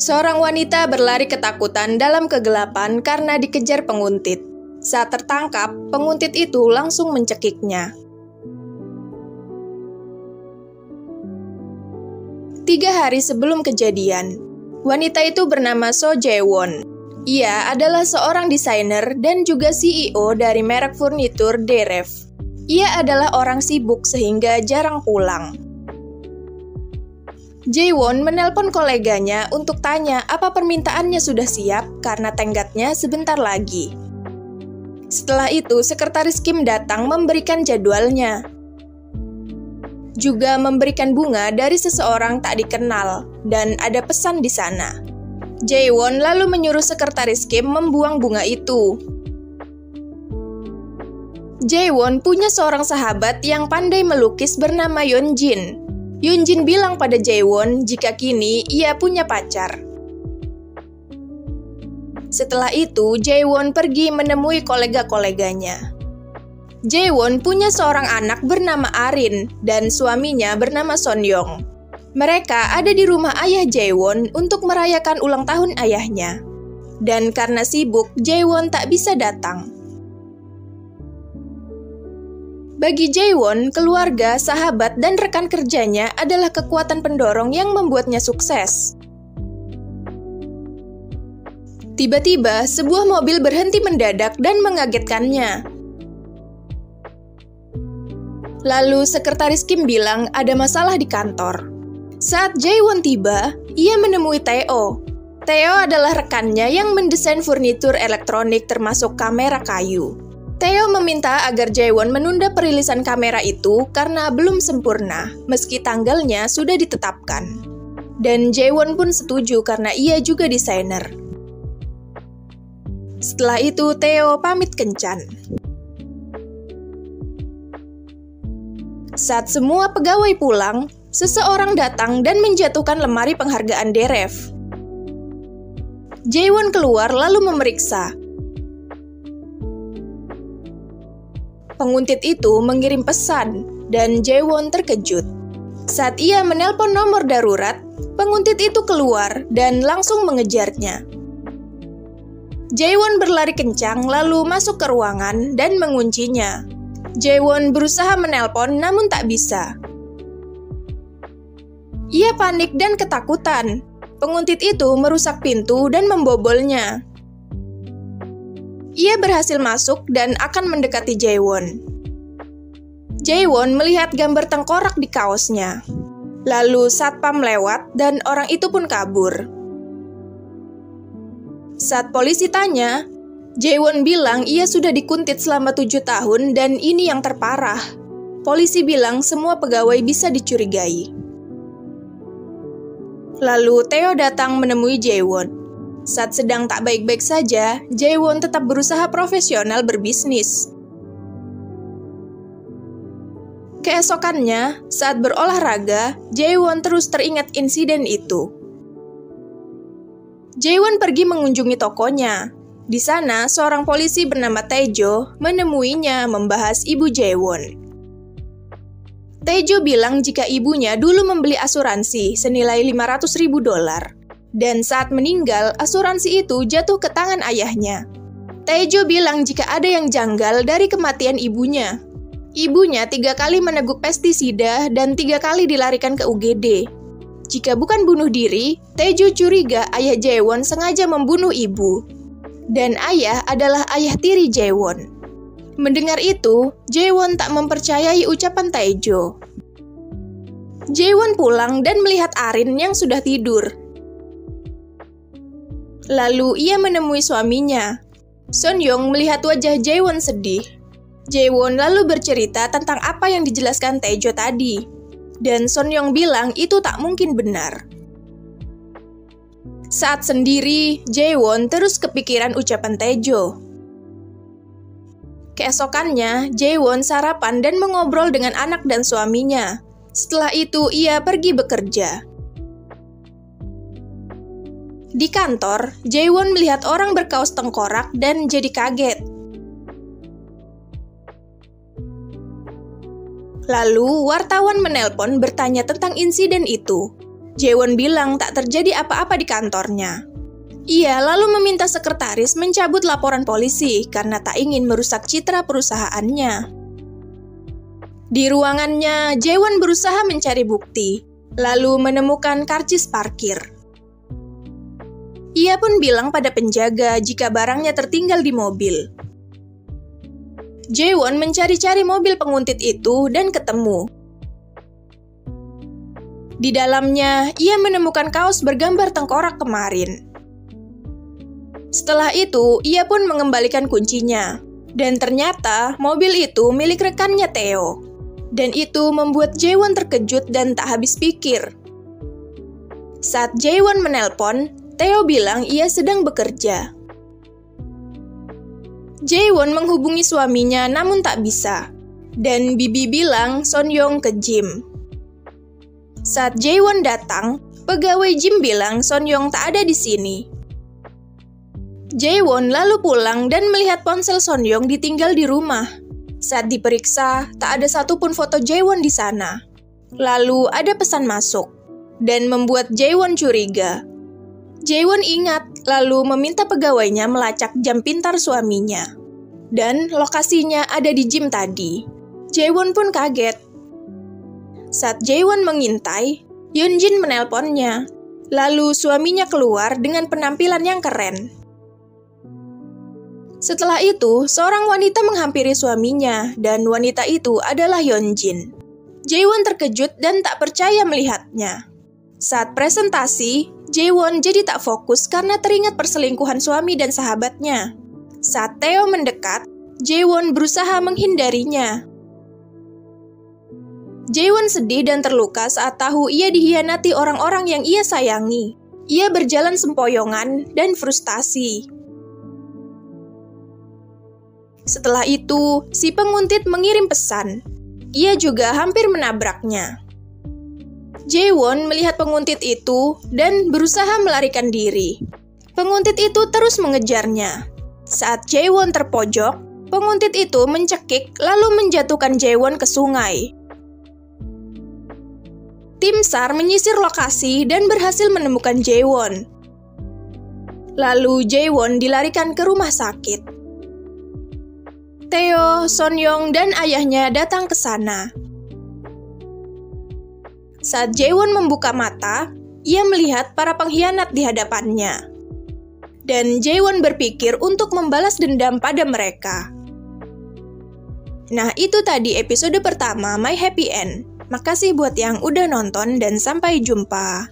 Seorang wanita berlari ketakutan dalam kegelapan karena dikejar penguntit. Saat tertangkap, penguntit itu langsung mencekiknya. 3 hari sebelum kejadian, wanita itu bernama So Jae-won. Ia adalah seorang desainer dan juga CEO dari merek furnitur Deref. Ia adalah orang sibuk sehingga jarang pulang. Jae-won menelpon koleganya untuk tanya apa permintaannya sudah siap karena tenggatnya sebentar lagi. Setelah itu, sekretaris Kim datang memberikan jadwalnya. Juga memberikan bunga dari seseorang tak dikenal, dan ada pesan di sana. Jae-won lalu menyuruh sekretaris Kim membuang bunga itu. Jae-won punya seorang sahabat yang pandai melukis bernama Yeonjin. Yeonjin bilang pada Jae-won jika kini ia punya pacar. Setelah itu, Jae-won pergi menemui kolega-koleganya. Jae-won punya seorang anak bernama Arin dan suaminya bernama Son-young. Mereka ada di rumah ayah Jae-won untuk merayakan ulang tahun ayahnya. Dan karena sibuk, Jae-won tak bisa datang. Bagi Jae-won, keluarga, sahabat, dan rekan kerjanya adalah kekuatan pendorong yang membuatnya sukses. Tiba-tiba, sebuah mobil berhenti mendadak dan mengagetkannya. Lalu, sekretaris Kim bilang ada masalah di kantor. Saat Jae-won tiba, ia menemui Theo. Theo adalah rekannya yang mendesain furnitur elektronik termasuk kamera kayu. Theo meminta agar Jae-won menunda perilisan kamera itu karena belum sempurna, meski tanggalnya sudah ditetapkan. Dan Jae-won pun setuju karena ia juga desainer. Setelah itu, Theo pamit kencan. Saat semua pegawai pulang, seseorang datang dan menjatuhkan lemari penghargaan Deref. Jae-won keluar lalu memeriksa. Penguntit itu mengirim pesan, dan Jae-won terkejut. Saat ia menelpon nomor darurat, penguntit itu keluar dan langsung mengejarnya. Jae-won berlari kencang lalu masuk ke ruangan dan menguncinya. Jae-won berusaha menelpon namun tak bisa. Ia panik dan ketakutan. Penguntit itu merusak pintu dan membobolnya. Ia berhasil masuk dan akan mendekati Jae-won. Jae-won melihat gambar tengkorak di kaosnya. Lalu satpam lewat dan orang itu pun kabur. Saat polisi tanya, Jae-won bilang ia sudah dikuntit selama 7 tahun dan ini yang terparah. Polisi bilang semua pegawai bisa dicurigai. Lalu Theo datang menemui Jae-won. Saat sedang tak baik-baik saja, Jae-won tetap berusaha profesional berbisnis. Keesokannya, saat berolahraga, Jae-won terus teringat insiden itu. Jae-won pergi mengunjungi tokonya. Di sana, seorang polisi bernama Taejo menemuinya membahas ibu Jae-won. Taejo bilang jika ibunya dulu membeli asuransi senilai $500.000. Dan saat meninggal, asuransi itu jatuh ke tangan ayahnya. Taejo bilang jika ada yang janggal dari kematian ibunya. Ibunya 3 kali meneguk pestisida dan 3 kali dilarikan ke UGD. Jika bukan bunuh diri, Taejo curiga ayah Jae-won sengaja membunuh ibu. Dan ayah adalah ayah tiri Jae-won. Mendengar itu, Jae-won tak mempercayai ucapan Taejo. Jae-won pulang dan melihat Arin yang sudah tidur. Lalu ia menemui suaminya. Son-young melihat wajah Jae-won sedih. Jae-won lalu bercerita tentang apa yang dijelaskan Taejo tadi. Dan Son-young bilang itu tak mungkin benar. Saat sendiri, Jae-won terus kepikiran ucapan Taejo. Keesokannya, Jae-won sarapan dan mengobrol dengan anak dan suaminya. Setelah itu, ia pergi bekerja. Di kantor, Jae-won melihat orang berkaos tengkorak dan jadi kaget. Lalu, wartawan menelpon bertanya tentang insiden itu. Jaewon bilang tak terjadi apa-apa di kantornya. Ia lalu meminta sekretaris mencabut laporan polisi karena tak ingin merusak citra perusahaannya. Di ruangannya, Jaewon berusaha mencari bukti, lalu menemukan karcis parkir. Ia pun bilang pada penjaga jika barangnya tertinggal di mobil. Jaewon mencari-cari mobil penguntit itu dan ketemu. Di dalamnya, ia menemukan kaos bergambar tengkorak kemarin. Setelah itu, ia pun mengembalikan kuncinya. Dan ternyata mobil itu milik rekannya Theo. Dan itu membuat Jaewon terkejut dan tak habis pikir. Saat Jaewon menelpon, Theo bilang ia sedang bekerja. Jaewon menghubungi suaminya namun tak bisa. Dan Bibi bilang Sonyeong ke gym. Saat Jaewon datang, pegawai gym bilang Sonyeong tak ada di sini. Jaewon lalu pulang dan melihat ponsel Sonyeong ditinggal di rumah. Saat diperiksa, tak ada satupun foto Jaewon di sana. Lalu ada pesan masuk, dan membuat Jaewon curiga. Jaewon ingat, lalu meminta pegawainya melacak jam pintar suaminya. Dan lokasinya ada di gym tadi. Jaewon pun kaget. Saat Jaewon mengintai, Yeonjin menelponnya. Lalu suaminya keluar dengan penampilan yang keren. Setelah itu, seorang wanita menghampiri suaminya, dan wanita itu adalah Yeonjin. Jaewon terkejut dan tak percaya melihatnya. Saat presentasi, Jaewon jadi tak fokus karena teringat perselingkuhan suami dan sahabatnya. Saat Theo mendekat, Jaewon berusaha menghindarinya. Jaewon sedih dan terluka saat tahu ia dikhianati orang-orang yang ia sayangi. Ia berjalan sempoyongan dan frustasi. Setelah itu, si penguntit mengirim pesan. Ia juga hampir menabraknya. Jaewon melihat penguntit itu dan berusaha melarikan diri. Penguntit itu terus mengejarnya. Saat Jaewon terpojok, penguntit itu mencekik lalu menjatuhkan Jaewon ke sungai. Tim SAR menyisir lokasi dan berhasil menemukan Jaewon. Lalu Jaewon dilarikan ke rumah sakit. Theo, Sonyeong, dan ayahnya datang ke sana. Saat Jaewon membuka mata, ia melihat para pengkhianat di hadapannya. Dan Jaewon berpikir untuk membalas dendam pada mereka. Nah, itu tadi episode pertama My Happy End. Makasih buat yang udah nonton dan sampai jumpa.